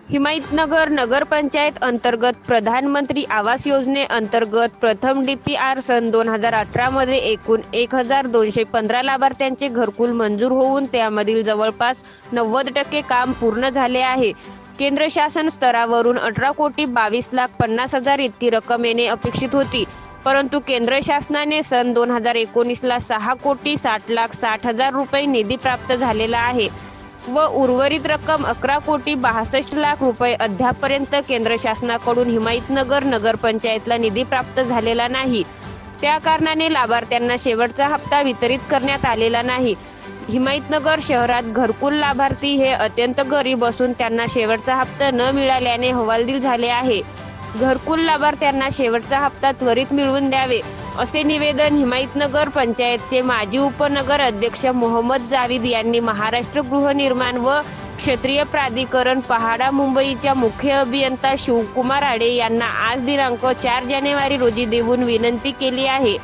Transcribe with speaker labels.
Speaker 1: हिमायतनगर नगरपंचायत अंतर्गत प्रधानमंत्री आवास योजनेअंतर्गत प्रथम DPR सन 2018 मध्ये एकूण 1215 लाभार्थ्यांचे घरकुल मंजूर होऊन त्यामधील जवळपास 90% काम पूर्ण झाले आहे। केंद्र शासन स्तरावरून 18,22,50,000 इतकी रक्कम येणे अपेक्षित होती, परंतु केंद्र शासनाने सन 2019 ला 6,60,60,000 रुपये निधी प्राप्त झालेला आहे व उर्वरित रक्कम 11,62,00,000 रुपये अद्यापर्यंत केंद्र शासनाकडून हिमायतनगर नगरपंचायतला निधी प्राप्त झालेला नाही। त्या कारणाने लाभार्थ्यांना शेवटचा हप्ता वितरित करण्यात आलेला नाही। हिमायतनगर शहरात घरकुल लाभार्थी हे अत्यंत गरीब असून त्यांना शेवटचा हप्ता न मिळाल्याने हवालदिल झाले आहे। घरकुल लाभार्थ्यांना शेवटचा हप्ता त्वरित मिळवून द्यावे असे निवेदन हिमायतनगर पंचायतचे माजी उपनगर अध्यक्ष मोहम्मद जावेद यांनी महाराष्ट्र गृहनिर्माण व क्षेत्रीय प्राधिकरण पहाडा मुंबईच्या मुख्य अभियंता शिवकुमार आडे यांना आज दिनांक 4 जानेवारी रोजी देऊन विनंती केली आहे।